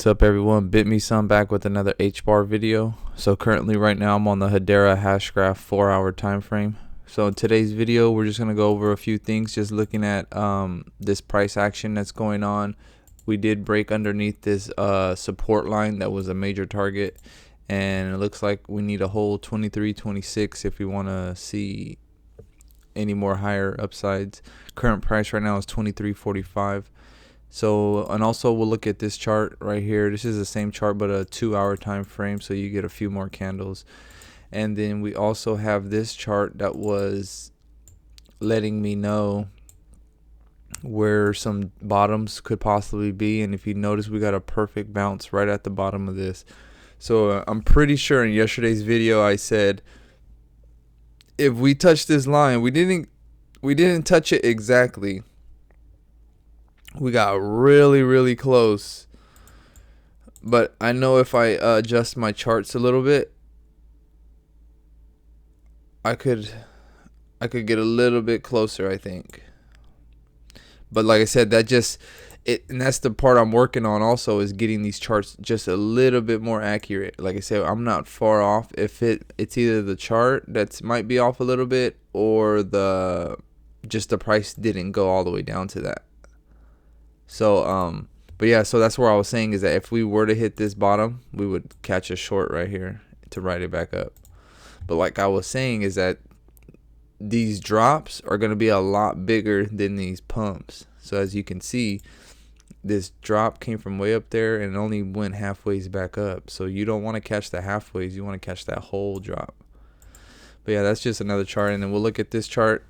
What's up, everyone? Bit me some back with another Hbar video. So currently right now I'm on the Hedera Hashgraph 4-hour time frame. So in today's video we're just going to go over a few things, just looking at this price action that's going on. We did break underneath this support line that was a major target, and it looks like we need a whole 23.26 if we want to see any more higher upsides. Current price right now is 23.45. So, and also we'll look at this chart right here. This is the same chart but a 2-hour time frame, so you get a few more candles. And then we also have this chart that was letting me know where some bottoms could possibly be, and if you notice, we got a perfect bounce right at the bottom of this. So I'm pretty sure in yesterday's video I said if we touch this line, we didn't touch it exactly. We got really close, but I know if I adjust my charts a little bit, I could get a little bit closer, I think. But like I said, and that's the part I'm working on also, is getting these charts just a little bit more accurate. Like I said, I'm not far off. If it's either the chart that might be off a little bit, or just the price didn't go all the way down to that. So but yeah, so that's where I was saying is that if we were to hit this bottom, we would catch a short right here to ride it back up. But like I was saying is that these drops are going to be a lot bigger than these pumps. So as you can see, this drop came from way up there and only went halfways back up. So you don't want to catch the halfways, you want to catch that whole drop. But yeah, that's just another chart. And then we'll look at this chart.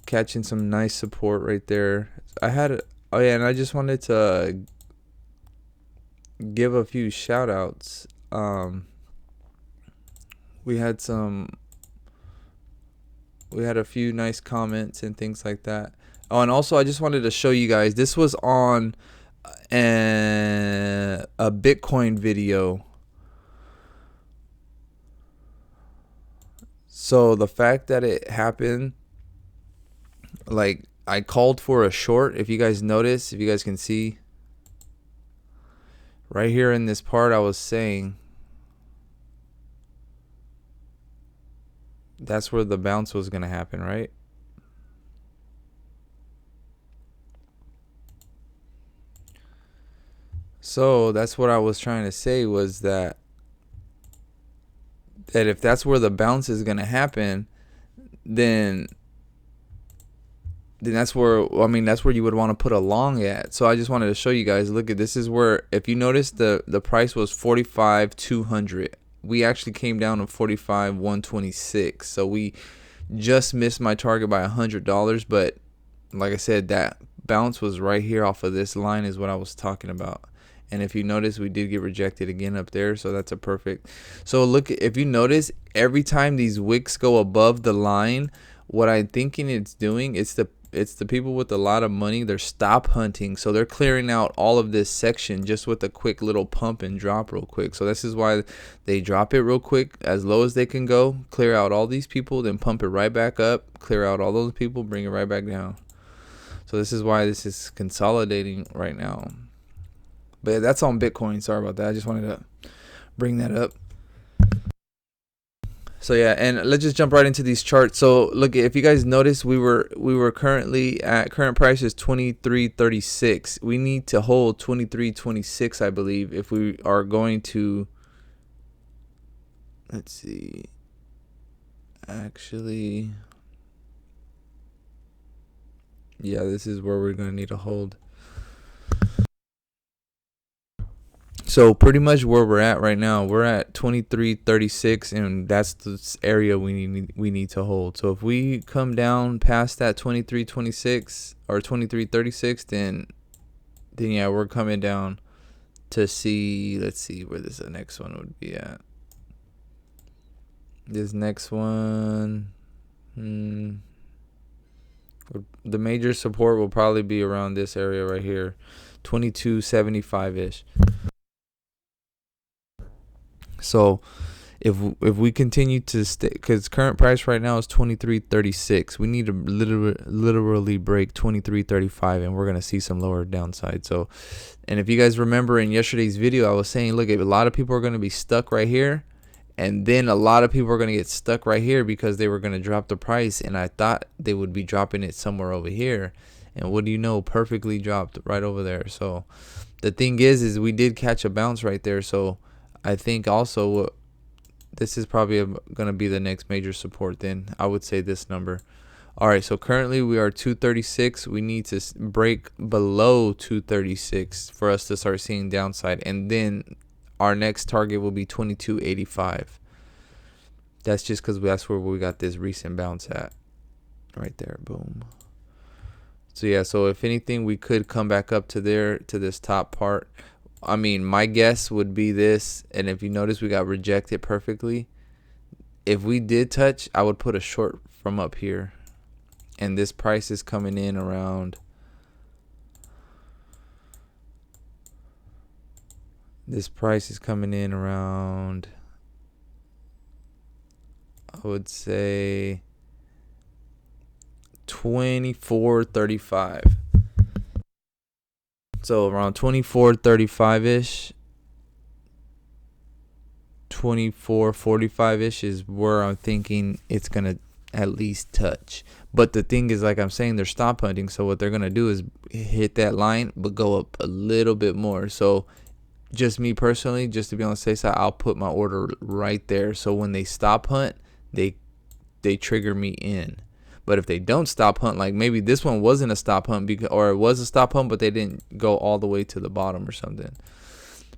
Catching some nice support right there. And I just wanted to give a few shout outs. We had a few nice comments and things like that. Oh, and also I just wanted to show you guys, this was on a Bitcoin video. So the fact that it happened, like, I called for a short. If you guys notice, if you guys can see right here in this part, I was saying that's where the bounce was going to happen, right? So that's what I was trying to say, was that if that's where the bounce is going to happen, then that's where, that's where you would want to put a long at. So I just wanted to show you guys, look at this, is where, if you notice, the price was 45,200. We actually came down to 45,126. So we just missed my target by $100. But like I said, that bounce was right here off of this line is what I was talking about. And if you notice, we did get rejected again up there, so that's a perfect. So look, if you notice, every time these wicks go above the line, what I'm thinking it's doing, it's the people with a lot of money, they're stop hunting. So they're clearing out all of this section just with a quick little pump and drop real quick. So this is why they drop it real quick, as low as they can go, clear out all these people, then pump it right back up, clear out all those people, bring it right back down. So this is why this is consolidating right now. But yeah, that's on Bitcoin. Sorry about that. I just wanted to bring that up. So yeah, and let's just jump right into these charts. So look, if you guys notice, we were currently at, current price is 23.36. We need to hold 23.26, I believe, if we are going to, let's see, actually, yeah, this is where we're going to need to hold. So pretty much where we're at right now, we're at 23.36, and that's the area we need to hold. So if we come down past that 23.26 or 23.36, then yeah, we're coming down to see. Let's see where the next one would be at. This next one, the major support will probably be around this area right here, 22.75 ish. So if we continue to stay, because current price right now is 23.36, we need to literally break 23.35, and we're gonna see some lower downside. So, and if you guys remember in yesterday's video, I was saying, look, if a lot of people are gonna be stuck right here, and then a lot of people are gonna get stuck right here because they were gonna drop the price, and I thought they would be dropping it somewhere over here, and what do you know, perfectly dropped right over there. So the thing is we did catch a bounce right there. So I think also this is probably going to be the next major support. Then I would say this number. All right, so currently we are 236. We need to break below 236 for us to start seeing downside, and then our next target will be 22.85. That's just because that's where we got this recent bounce at right there. Boom. So yeah, so if anything, we could come back up to there, to this top part. I mean, my guess would be this, and if you notice, we got rejected perfectly. If we did touch, I would put a short from up here, and this price is coming in around, I would say 24.35. So around 24.35-ish, 24.45-ish is where I'm thinking it's gonna at least touch. But the thing is, like I'm saying, they're stop hunting, so what they're gonna do is hit that line but go up a little bit more. So just me personally, just to be on the safe side, I'll put my order right there, so when they stop hunt, they trigger me in. But if they don't stop hunt, like maybe this one wasn't a stop hunt, or it was a stop hunt, but they didn't go all the way to the bottom or something.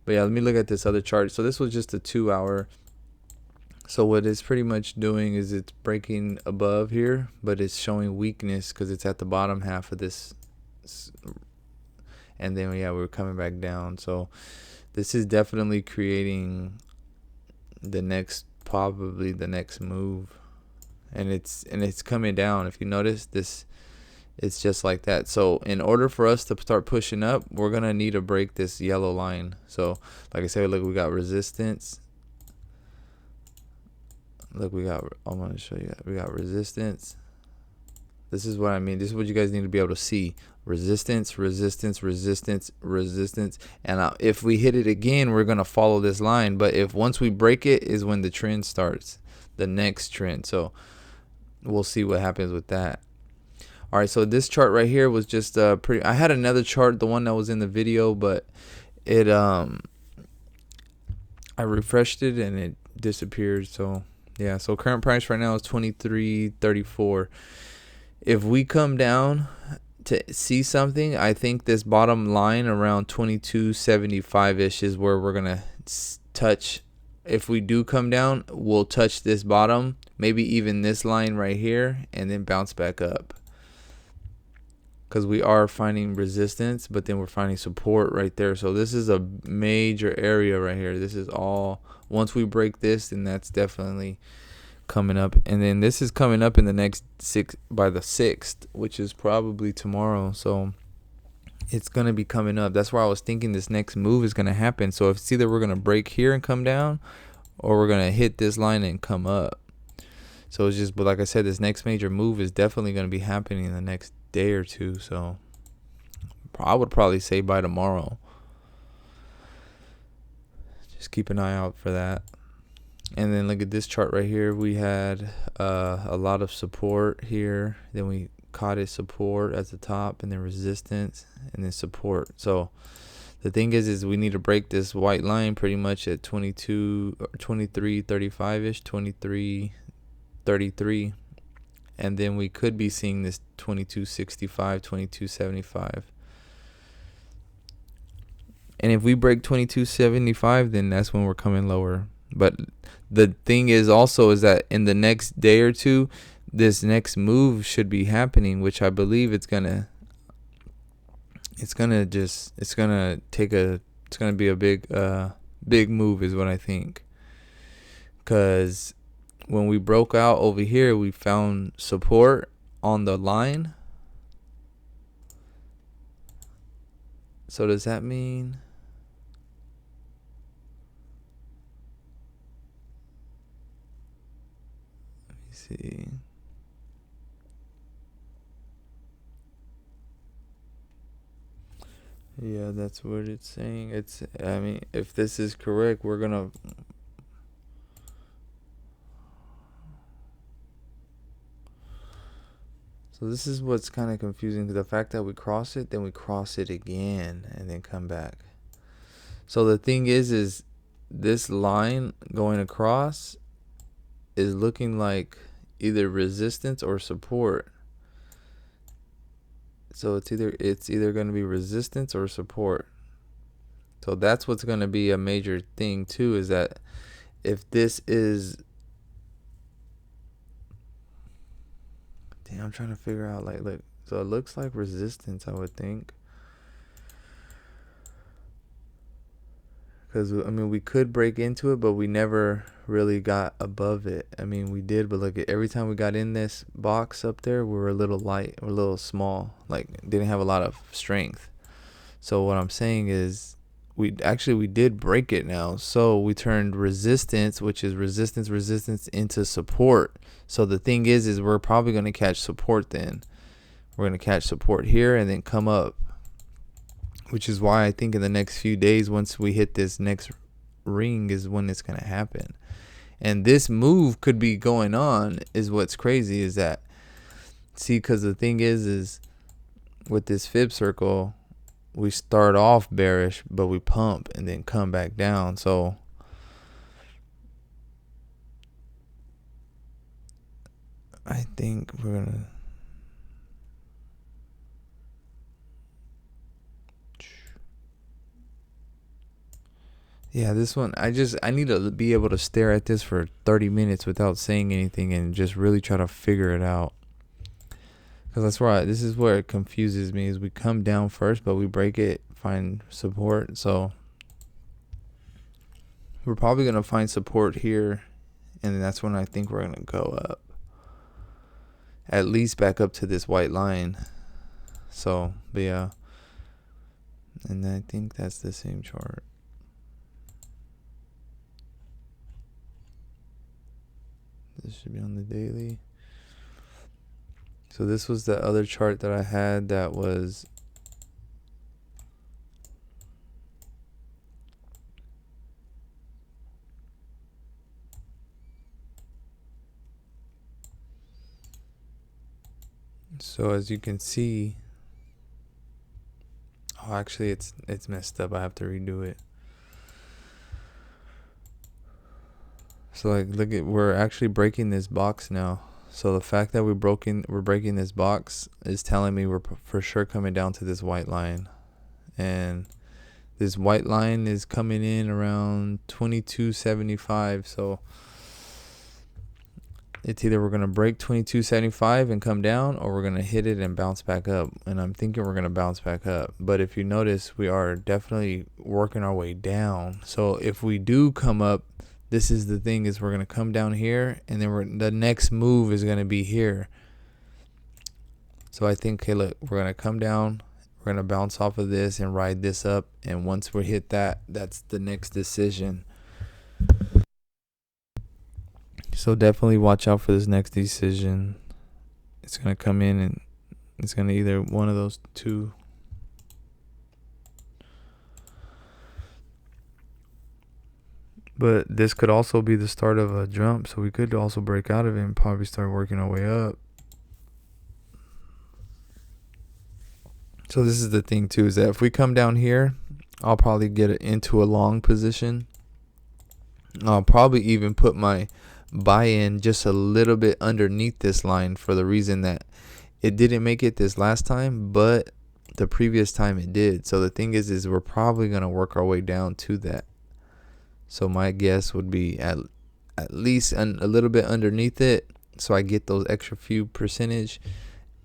But yeah, let me look at this other chart. So this was just a 2 hour. So what it's pretty much doing is it's breaking above here, but it's showing weakness because it's at the bottom half of this. And then yeah, we're coming back down. So this is definitely creating probably the next move. And it's coming down. If you notice this, it's just like that. So in order for us to start pushing up, we're gonna need to break this yellow line. So like I said, look, we got resistance. Look, I'm gonna show you that we got resistance. This is what I mean. This is what you guys need to be able to see: resistance, resistance, resistance, resistance. And if we hit it again, we're gonna follow this line. But if once we break it, is when the trend starts, the next trend. So we'll see what happens with that. All right, so this chart right here was just pretty. I had another chart, the one that was in the video, but it I refreshed it and it disappeared. So yeah, so current price right now is 23.34. If we come down to see something, I think this bottom line around 22.75-ish is where we're gonna touch. If we do come down, we'll touch this bottom, maybe even this line right here, and then bounce back up. Because we are finding resistance, but then we're finding support right there. So this is a major area right here. This is all, once we break this, then that's definitely coming up. And then this is coming up in the next by the 6th, which is probably tomorrow. So it's going to be coming up. That's why I was thinking this next move is going to happen. So it's either we're going to break here and come down, or we're going to hit this line and come up. So it's just, but like I said, this next major move is definitely going to be happening in the next day or two. So I would probably say by tomorrow. Just keep an eye out for that. And then look at this chart right here. We had a lot of support here. Then we caught it support at the top, and then resistance, and then support. So the thing is we need to break this white line pretty much at 23.35-ish, 23.33, and then we could be seeing this 22.65, 22.75. And if we break 22.75, then that's when we're coming lower. But the thing is also is that in the next day or two, this next move should be happening, which I believe it's gonna be a big move is what I think. Because when we broke out over here, we found support on the line. So does that mean see. Yeah, that's what it's saying. It's, I mean, if this is correct, we're gonna, so this is what's kind of confusing, the fact that we cross it, then we cross it again and then come back. So the thing is this line going across is looking like either resistance or support. So it's either going to be resistance or support. So that's what's going to be a major thing too, is that if this is, damn, I'm trying to figure out, like, look, so it looks like resistance, I would think. Because, I mean, we could break into it, but we never really got above it. I mean, we did, but look, every time we got in this box up there, we were a little light, or a little small, like didn't have a lot of strength. So what I'm saying is we did break it now. So we turned resistance, which is resistance into support. So the thing is we're probably going to catch support then. We're going to catch support here and then come up. Which is why I think in the next few days, once we hit this next ring, is when it's going to happen. And this move could be going on, is what's crazy, is that, see, because the thing is with this fib circle, we start off bearish, but we pump and then come back down. So I think we're going to, yeah, this one, I need to be able to stare at this for 30 minutes without saying anything and just really try to figure it out. Because that's why, this is where it confuses me, is we come down first, but we break it, find support. So we're probably going to find support here, and then that's when I think we're going to go up. At least back up to this white line. So, but yeah. And I think that's the same chart. This should be on the daily. So this was the other chart that I had that was, so as you can see, oh, actually it's messed up. I have to redo it. So like, look at, we're actually breaking this box now. So the fact that we're breaking this box is telling me we're for sure coming down to this white line. And this white line is coming in around 22.75. So it's either we're going to break 22.75 and come down, or we're going to hit it and bounce back up. And I'm thinking we're going to bounce back up. But if you notice, we are definitely working our way down. So if we do come up, this is the thing, is we're going to come down here, and then the next move is going to be here. So I think, okay, look, we're going to come down, we're going to bounce off of this and ride this up. And once we hit that, that's the next decision. So definitely watch out for this next decision. It's going to come in, and it's going to either one of those two. But this could also be the start of a jump, so we could also break out of it and probably start working our way up. So this is the thing too, is that if we come down here, I'll probably get it into a long position. I'll probably even put my buy-in just a little bit underneath this line, for the reason that it didn't make it this last time, but the previous time it did. So the thing is we're probably going to work our way down to that. So my guess would be at least a little bit underneath it, so I get those extra few percentage.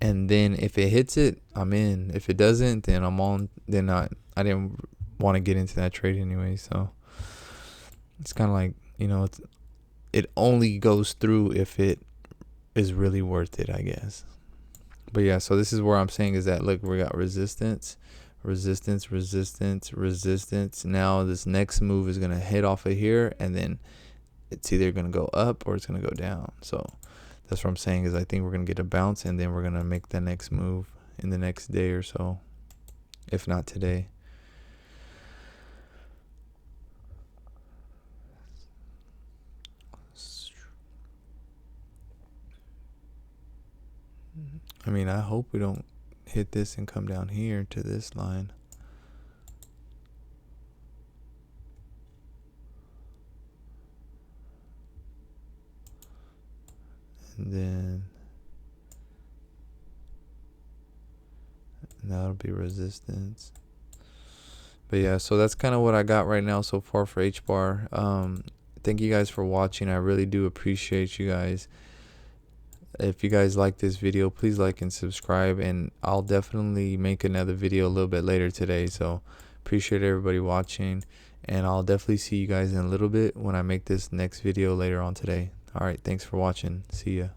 And then if it hits it, I'm in. If it doesn't, then I'm on. Then I didn't want to get into that trade anyway. So it's kind of like, you know, it only goes through if it is really worth it, I guess. But yeah, so this is where I'm saying is that, look, we got resistance. Now this next move is going to hit off of here, and then it's either going to go up or it's going to go down. So That's what I'm saying, is I think we're gonna get a bounce and then we're gonna make the next move in the next day or so, if not today. I mean, I hope we don't hit this and come down here to this line. And then that'll be resistance. But yeah, so that's kind of what I got right now so far for Hbar. Thank you guys for watching. I really do appreciate you guys. If you guys like this video, please like and subscribe, and I'll definitely make another video a little bit later today. So appreciate everybody watching, and I'll definitely see you guys in a little bit when I make this next video later on today. All right, thanks for watching. See ya.